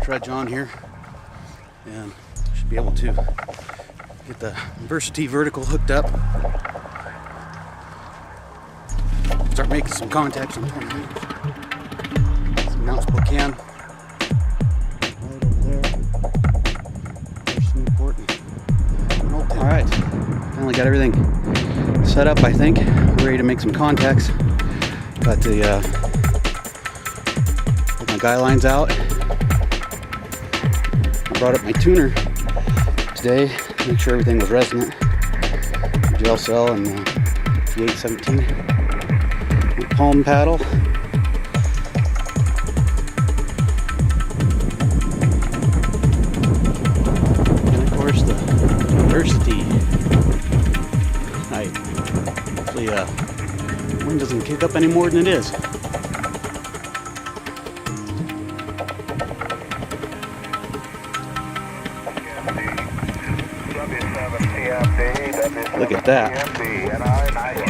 trudge on here, and should be able to get the Versatee vertical hooked up. Start making some contacts on 20 meters. Some mount Spokane. Right over there. There's Newport. Alright, finally got everything set up, I think. Ready to make some contacts. Got the got my guy lines out. I brought up my tuner today to make sure everything was resonant. Gel cell and W7TMD. Palm paddle. And of course the Versatee. Right. Hopefully wind doesn't kick up any more than it is. Look at that.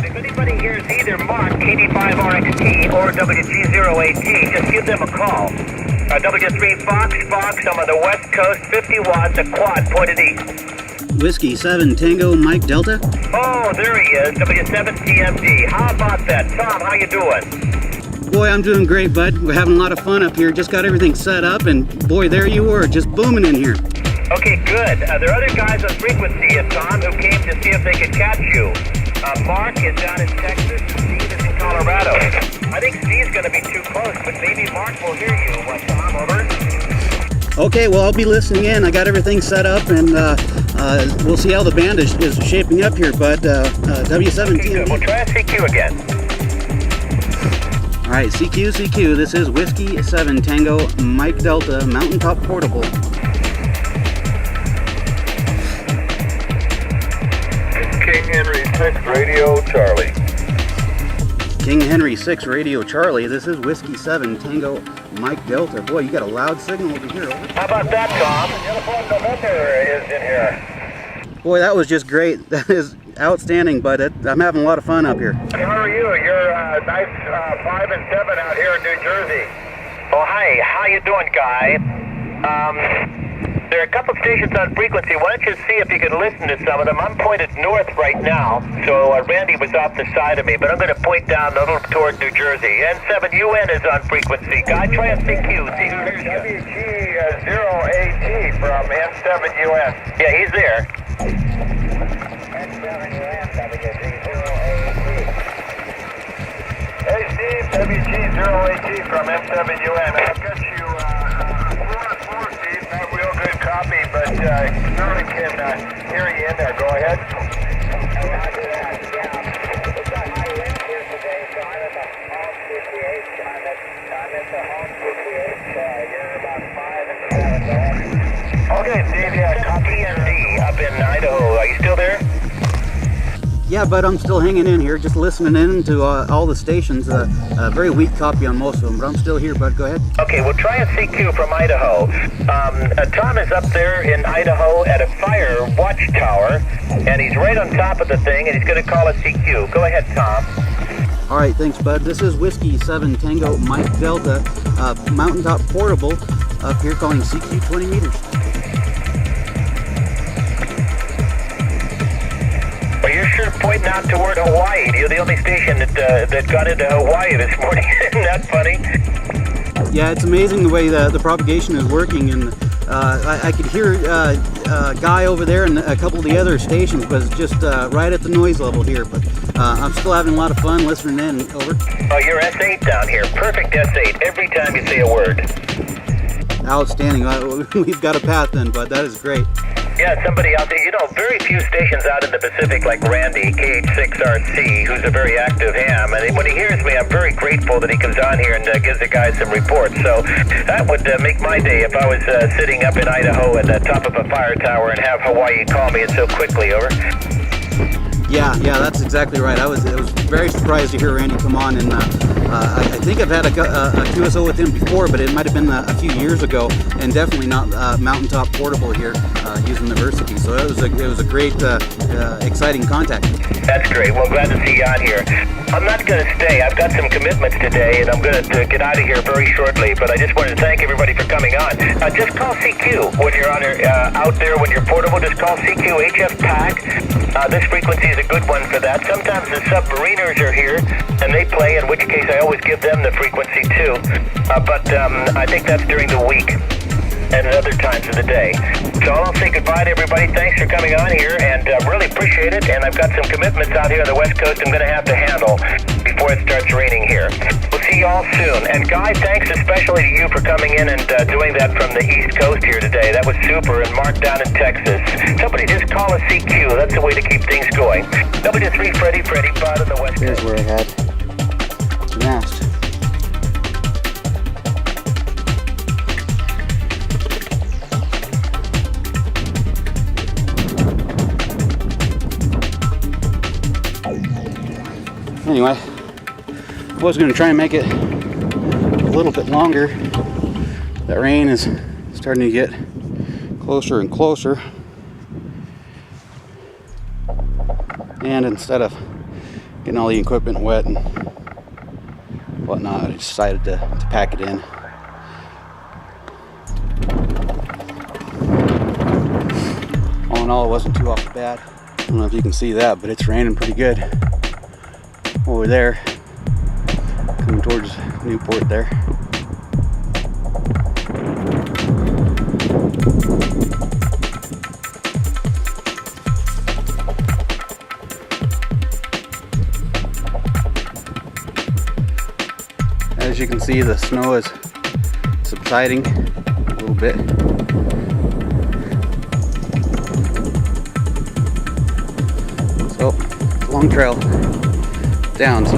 If anybody here is either Mark, 85RXT, or WG08T, just give them a call. W3 Fox, I'm on the west coast, 50 watts, a quad pointed east. Whiskey 7 Tango Mike Delta. Oh, there he is, W7TMD. How about that? Tom, how you doing? Boy, I'm doing great, bud. We're having a lot of fun up here. Just got everything set up, and boy, there you were, just booming in here. Okay, good. There are other guys on frequency, Tom, who came to see if they could catch you. Mark is down in Texas, Steve is in Colorado. I think Steve's going to be too close, but maybe Mark will hear you. What, Tom, over? Okay, well, I'll be listening in. I got everything set up, and we'll see how the band is shaping up here, but W7TMD. Okay, good. We'll try a CQ again. All right, CQ. This is Whiskey 7 Tango Mike Delta Mountaintop Portable. King Henry 6 Radio Charlie. King Henry 6 Radio Charlie. This is Whiskey 7 Tango Mike Delta. Boy, you got a loud signal over here. Over. How about that, Tom? Uniform November is in here. Boy, that was just great. That is outstanding, but I'm having a lot of fun up here. How are you? You're nice 5 and 7 out here in New Jersey. Oh, hi. How you doing, Guy? There are a couple stations on frequency. Why don't you see if you can listen to some of them? I'm pointed north right now, so Randy was off the side of me, but I'm going to point down a little toward New Jersey. N7UN is on frequency. Guy, try a CQ. See who hears you. WG08T from N7UN. Yeah, he's there. N7UN, WG08T. Hey, Steve, WG08T from N7UN. I've got you 4-4, Steve. Not real good copy, but certainly can hear you in there. Go ahead. Roger that, yeah. It's a high wind here today, so I'm at the home 58. I'm at the home 58. You're about 5 and 7. Okay, Steve, yeah, copy. TMD up in Idaho. Are you still there? Yeah, but I'm still hanging in here, just listening in to all the stations. Very weak copy on most of them, but I'm still here, bud. Go ahead. Okay, we'll try a CQ from Idaho. Tom is up there in Idaho at a fire watchtower, and he's right on top of the thing, and he's going to call a CQ. Go ahead, Tom. All right, thanks, bud. This is Whiskey 7 Tango Mike Delta Mountaintop Portable up here calling CQ 20 meters. Well, you're sure pointing out toward Hawaii. You're the only station that got into Hawaii this morning. Isn't that funny? Yeah, it's amazing the way the propagation is working, and I could hear a guy over there and a couple of the other stations, but it's just right at the noise level here. But I'm still having a lot of fun listening in. Over. Oh, you're S8 down here. Perfect S8 every time you say a word. Outstanding. We've got a path then, but that is great. Yeah, somebody out there, you know, very few stations out in the Pacific like Randy, KH6RC, who's a very active ham, and when he hears me, I'm very grateful that he comes on here and gives the guys some reports. So that would make my day if I was sitting up in Idaho at the top of a fire tower and have Hawaii call me in so quickly. Over. Yeah, that's exactly right. I was very surprised to hear Randy come on, and I think I've had a QSO with him before, but it might have been a few years ago, and definitely not mountaintop portable here using the Versatee. So it was a great, exciting contact. That's great. Well, glad to see you on here. I'm not going to stay. I've got some commitments today, and I'm going to get out of here very shortly. But I just wanted to thank everybody for coming on. Just call CQ when you're on out there when you're portable. Just call CQ HF PAC. This frequency is a good one for that. Sometimes the submariners are here and they play, in which case I always give them the frequency too. But I think that's during the week and at other times of the day. So I'll say goodbye to everybody. Thanks for coming on here, and really appreciate it. And I've got some commitments out here on the West Coast I'm going to have to handle before it starts raining here. We'll see you all soon. And Guy, thanks especially to you for coming in and doing that from the East Coast here today. That was super. And Mark down in Texas. Somebody just call us CQ. That's the way to keep things going. W3 Freddy Bud on the West Coast. Here's where I had the mast. Anyway, I was going to try and make it a little bit longer. That rain is starting to get closer and closer. And instead of getting all the equipment wet and whatnot, I decided to pack it in. All in all, it wasn't too awful bad. I don't know if you can see that, but it's raining pretty good over there, coming towards Newport there. As you can see, the snow is subsiding a little bit. So, it's a long trail down, so